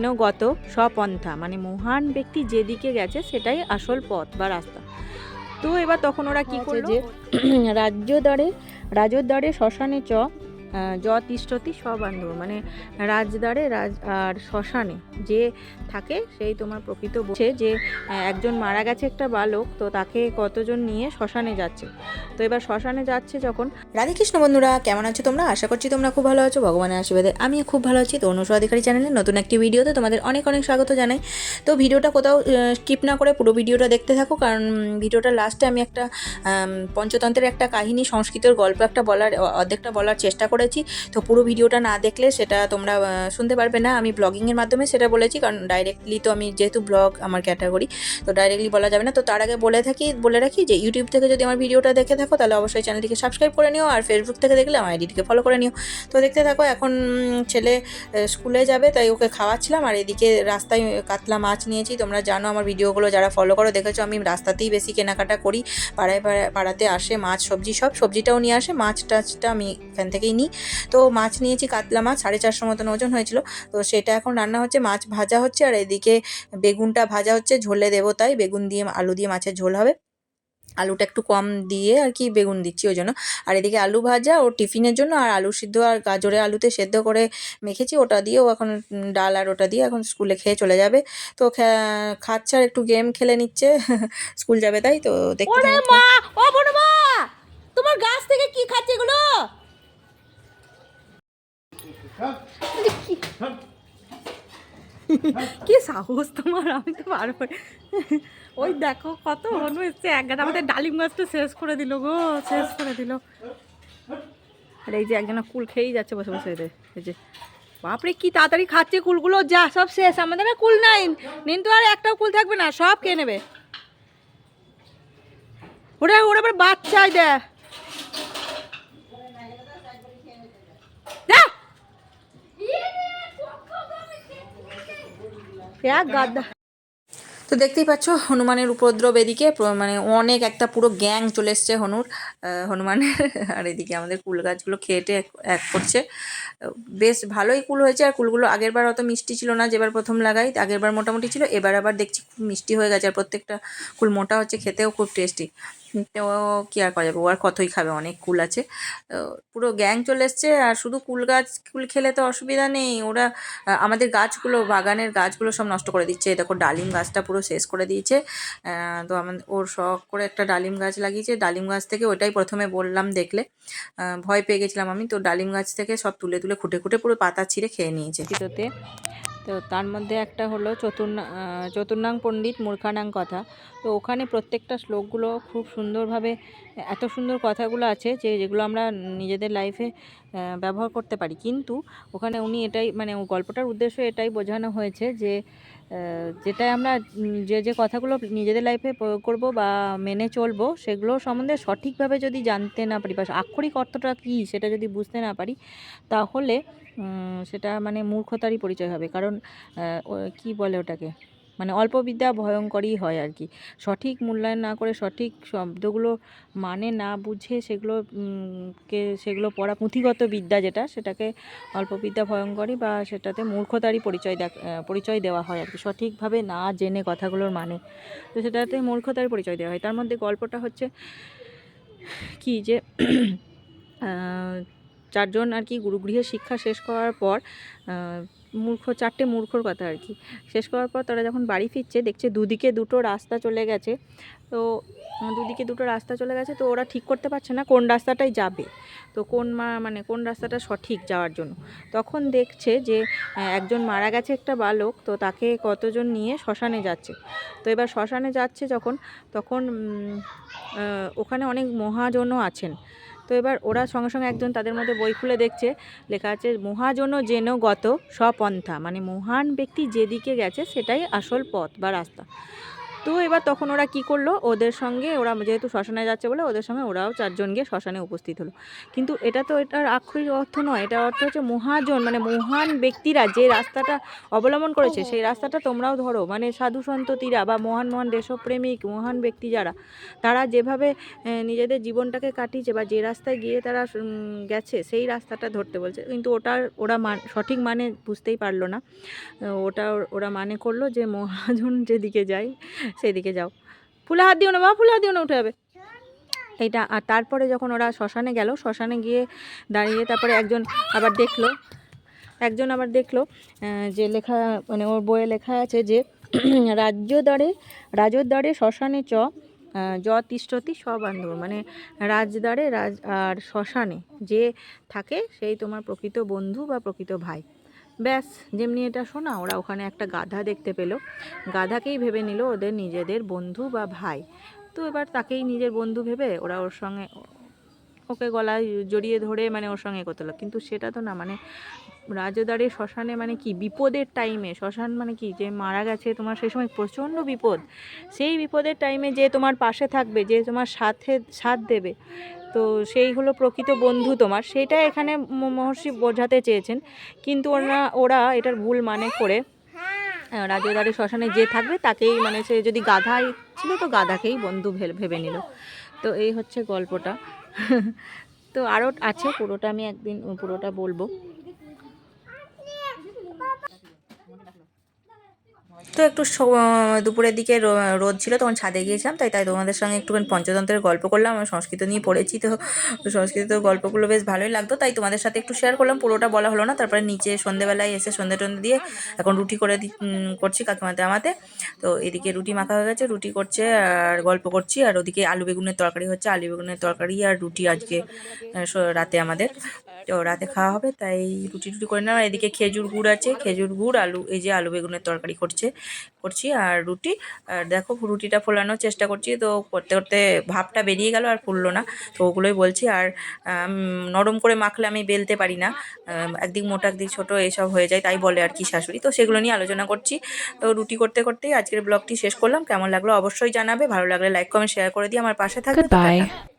যেন গত স্বপন্থা, মানে মহান ব্যক্তি যেদিকে গেছে সেটাই আসল পথ বা রাস্তা। তো এবার তখন ওরা কি করলো যে রাজদ্বারে শ্মশানে তিষ্ঠতি সবান্ধব, মানে রাজদ্বারে আর শ্মশানে যে থাকে সেই তোমার প্রকৃত বলছে যে একজন মারা গেছে একটা বালক, তো তাকে কতজন নিয়ে শ্মশানে যাচ্ছে। তো এবার শ্মশানে যাচ্ছে যখন। রাধে কৃষ্ণ বন্ধুরা, কেমন আছো তোমরা? আশা করছি তোমরা খুব ভালো আছো, ভগবানের আশীর্বাদে আমি খুব ভালো আছি। তো অনুসু অধিকারী চ্যানেলে নতুন একটি ভিডিওতে তোমাদের অনেক অনেক স্বাগত জানাই। তো ভিডিওটা কোথাও স্কিপ না করে পুরো ভিডিওটা দেখতে থাকো, কারণ ভিডিওটার লাস্টে আমি একটা পঞ্চতন্ত্রের একটা কাহিনী, সংস্কৃতের গল্প একটা অর্ধেকটা বলার চেষ্টা করেছি। তো পুরো ভিডিওটা না দেখলে সেটা তোমরা শুনতে পারবে না। আমি ব্লগিংয়ের মাধ্যমে সেটা বলেছি, কারণ ডাইরেক্টলি তো আমি যেহেতু ব্লগ আমার ক্যাটাগরি, তো ডাইরেক্টলি বলা যাবে না। তো তার আগে বলে রাখি যে ইউটিউব থেকে যদি আমার ভিডিওটা দেখে থাকো তাহলে অবশ্যই চ্যানেলটিকে সাবস্ক্রাইব করে নিও, আর ফেসবুক থেকে দেখলে আমার আইডিটিকে ফলো করে নিও। তো দেখতে থাকো। এখন ছেলে স্কুলে যাবে, তাই ওকে খাওয়াচ্ছিলাম, আর এদিকে রাস্তায় কাতলা মাছ নিয়েছি। তোমরা জানো আমার ভিডিওগুলো যারা ফলো করো, দেখেছো আমি রাস্তাতেই বেশি কেনাকাটা করি। পাড়াতে আসে মাছ সবজি, সবজিটাও নিয়ে আসে, মাছ টাছটা আমি এখান থেকেই নিই। তো মাছ নিয়েছি, কাতলা মাছ 450 মতন ওজন হয়েছিল। তো সেটা এখন রান্না হচ্ছে, মাছ ভাজা হচ্ছে, আর এদিকে বেগুনটা ভাজা হচ্ছে, ঝোলে দেবো তাই বেগুন দিয়ে আলু দিয়ে মাছের ঝোল হবে। আলুটা একটু কম দিয়ে আর কি বেগুন দিচ্ছি ওই জন্য। আর এদিকে আলু ভাজা ও টিফিনের জন্য, আর আলু সিদ্ধ আর গাজরে আলুতে সেদ্ধ করে মেখেছি, ওটা দিয়েও এখন ডাল আর ওটা দিয়ে এখন স্কুলে খেয়ে চলে যাবে। তো খাচ্ছে আর একটু গেম খেলে নিচ্ছে স্কুল যাবে তাই। তো দেখতে থাকো। ও বড়মা, তোমার গাছ থেকে কি খাচ্ছে এগুলো? কি সাহস তোমার, আমি তো পারবো। ওই দেখো কত হনু এসছে, একগাদা আমাদের ডালিম গাছটা শেষ করে দিল গো, শেষ করে দিল। আর এই যে একজনা কুল খেয়েই যাচ্ছে বসে বসে, এই যে বাপরে কি তাড়াতাড়ি খাচ্ছে কুলগুলো, যা সব শেষ। আমাদের আর কুল নাই, কিন্তু আর একটাও কুল থাকবে না, সব খেয়ে নেবে। ওরা ওরা আবার বাচ্চাই দেয়। গাদা। তো দেখতেই পাচ্ছ হনুমানের উপদ্রব এদিকে, মানে অনেক একটা পুরো গ্যাং চলে এসছে হনুমানের আর এদিকে আমাদের কুল গাছগুলো খেয়েটে এক করছে। বেশ ভালোই কুল হয়েছে, আর কুলগুলো আগেরবার অত মিষ্টি ছিল না, যেবার প্রথম লাগাই আগেরবার মোটামুটি ছিল, এবার আবার দেখছি খুব মিষ্টি হয়ে গেছে, আর প্রত্যেকটা কুল মোটা হচ্ছে, খেতেও খুব টেস্টি। তো কী আর করা যাবে, ও আর কতই খাবে, অনেক কুল আছে। পুরো গ্যাং চলে এসছে, আর শুধু কুল খেলে তো অসুবিধা নেই, ওরা আমাদের গাছগুলো, বাগানের গাছগুলো সব নষ্ট করে দিচ্ছে। দেখো ডালিম গাছটা পুরো শেষ করে দিয়েছে। তো ওর শখ করে একটা ডালিম গাছ লাগিয়েছে, ডালিম গাছ থেকে, ওটাই প্রথমে বললাম দেখলে ভয় পেয়ে গেছিলাম আমি। তো ডালিম গাছ থেকে সব তুলে খুঁটে পুরো পাতা ছিঁড়ে খেয়ে নিয়েছে। তো তার মধ্যে একটা হলো চতুর্নাং পণ্ডিত মূর্খানাং কথা। তো ওখানে প্রত্যেকটা শ্লোকগুলো খুব সুন্দরভাবে, এত সুন্দর কথাগুলো আছে যেগুলো আমরা নিজেদের লাইফে ব্যবহার করতে পারি। কিন্তু ওখানে উনি এটাই, মানে গল্পটার উদ্দেশ্য এটাই বোঝানো হয়েছে যে যেটাই আমরা যে কথাগুলো নিজেদের লাইফে প্রয়োগ করব বা মেনে চলবো, সেগুলো সম্বন্ধে সঠিকভাবে যদি জানতে না পারি বা আক্ষরিক অর্থটা কী সেটা যদি বুঝতে না পারি, তাহলে সেটা মানে মূর্খতারই পরিচয় হবে। কারণ কি বলে ওটাকে, মানে অল্প বিদ্যা ভয়ঙ্করই হয় আর কি। সঠিক মূল্যায়ন না করে, সঠিক শব্দগুলো মানে না বুঝে সেগুলো পড়া, পুঁথিগত বিদ্যা যেটা, সেটাকে অল্প বিদ্যা ভয়ঙ্করী বা সেটাতে মূর্খতারই পরিচয় দেওয়া হয় আর কি, সঠিকভাবে না জেনে কথাগুলোর মানে। তো সেটাতে মূর্খতারই পরিচয় দেওয়া হয়। তার মধ্যে গল্পটা হচ্ছে কি যে চারজন আর কি গুরুগৃহে শিক্ষা শেষ করার পর, চারটে মূর্খর কথা আর কি, শেষ করার পর তারা যখন বাড়ি ফিরছে, দেখছে দুদিকে দুটো রাস্তা চলে গেছে। তো তো ওরা ঠিক করতে পারছে না কোন রাস্তাটাই যাবে, তো কোন রাস্তাটা সঠিক যাওয়ার জন্য। তখন দেখছে যে একজন মারা গেছে একটা বালক, তো তাকে কতজন নিয়ে শ্মশানে যাচ্ছে। তো এবার শ্মশানে যাচ্ছে তখন ওখানে অনেক মহাজনও আছেন। তো এবার ওরা সঙ্গে সঙ্গে একজন তাদের মধ্যে বই খুলে দেখছে, লেখা আছে মহাজন যেন গত স্বপন্থা, মানে মহান ব্যক্তি যেদিকে গেছে সেটাই আসল পথ বা রাস্তা। তো এবার তখন ওরা কি করলো, ওদের সঙ্গে ওরা যেহেতু শ্মশানে যাচ্ছে বলে ওদের সঙ্গে ওরাও 4 জন গিয়ে শ্মশানে উপস্থিত হলো। কিন্তু এটা তো এটার আক্ষরিক অর্থ নয়, এটার অর্থ হচ্ছে মহাজন মানে মহান ব্যক্তিরা যে রাস্তাটা অবলম্বন করেছে সেই রাস্তাটা তোমরাও ধরো। মানে সাধু সন্ততিরা বা মহান মহান দেশপ্রেমিক মহান ব্যক্তি যারা, তারা যেভাবে নিজেদের জীবনটাকে কাটিয়েছে বা যে রাস্তায় গিয়ে তারা গেছে সেই রাস্তাটা ধরতে বলছে। কিন্তু ওরা সঠিক মানে বুঝতেই পারলো না। ওটা ওরা মানে করলো যে মহাজন যেদিকে যায় সেদিকে যাও। ফুলে হাত দিও না বাবা, ফুলে হাত দিও না, উঠে যাবে এইটা। আর তারপরে যখন ওরা শ্মশানে গেল, শ্মশানে গিয়ে দাঁড়িয়ে তারপরে একজন আবার দেখলো যে লেখা মানে ওর বইয়ে লেখা আছে যে রাজদ্বারে শ্মশানে য তিষ্ঠতি সবান্ধব, মানে রাজদ্বারে আর শ্মশানে যে থাকে সেই তোমার প্রকৃত বন্ধু বা প্রকৃত ভাই। ব্যাস, যেমনি এটা শোনা ওরা ওখানে একটা গাধা দেখতে পেলো, গাধাকেই ভেবে নিল ওদের নিজেদের বন্ধু বা ভাই। তো এবার তাকেই নিজের বন্ধু ভেবে ওরা ওকে গলায় জড়িয়ে ধরে মানে ওর সঙ্গে করতে হলো। কিন্তু সেটা তো না, মানে রাজদ্বারে শ্মশানে মানে কি বিপদের টাইমে, শ্মশান মানে কি যে মারা গেছে তোমার সেই সময় প্রচণ্ড বিপদ, সেই বিপদের টাইমে যে তোমার পাশে থাকবে, যে তোমার সাথ দেবে, তো সেই হলো প্রকৃত বন্ধু তোমার। সেইটা এখানে মহর্ষি বোঝাতে চেয়েছেন। কিন্তু ওরা এটার ভুল মানে করে রাজদ্বারে শ্মশানে যে থাকবে তাকেই, মানে সে যদি গাধাই ছিল তো গাধাকেই বন্ধু ভেবে নিল। তো এই হচ্ছে গল্পটা। তো আরও আছে, পুরোটা আমি একদিন পুরোটা বলবো। তো একটু দুপুরের দিকে রোদ ছিল, তখন ছাদে গিয়েছিলাম, তাই তোমাদের সঙ্গে একটুখানি পঞ্চতন্ত্রের গল্প করলাম। আমি সংস্কৃত নিয়ে পড়েছি, তো সংস্কৃত গল্পগুলো বেশ ভালোই লাগতো, তাই তোমাদের সাথে একটু শেয়ার করলাম। পুরোটা বলা হলো না। তারপরে নিচে সন্ধ্যেবেলায় এসে সন্ধ্যে টন্ধে দিয়ে এখন রুটি করছি কাকিমাতে আমাতে। তো এদিকে রুটি মাখা হয়ে গেছে, রুটি করছে আর গল্প করছি, আর ওদিকে আলু বেগুনের তরকারি হচ্ছে, আলু বেগুনের তরকারি আর রুটি আজকে রাতে আমাদের, তো রাতে খাওয়া হবে, তাই রুটি করে নেওয়া। এদিকে খেজুর গুড় আছে, খেজুর গুড় আলু, এই যে আলু বেগুনের তরকারি করছি আর রুটি। আর দেখো রুটিটা ফোলানোর চেষ্টা করছি, তো করতে করতে ভাপটা বেরিয়ে গেল আর ফুললো না। তো ওগুলোই বলছি। আর নরম করে মাখলে আমি বেলতে পারি না, একদিক মোটা একদিক ছোটো এসব হয়ে যায়, তাই বলে আর কি শাশুড়ি। তো সেগুলো নিয়ে আলোচনা করছি। তো রুটি করতে করতেই আজকের ব্লগটি শেষ করলাম। কেমন লাগলো অবশ্যই জানাবে, ভালো লাগলে লাইক কমেন্ট শেয়ার করে দিয়ে আমার পাশে থাকবে। তো টাটা।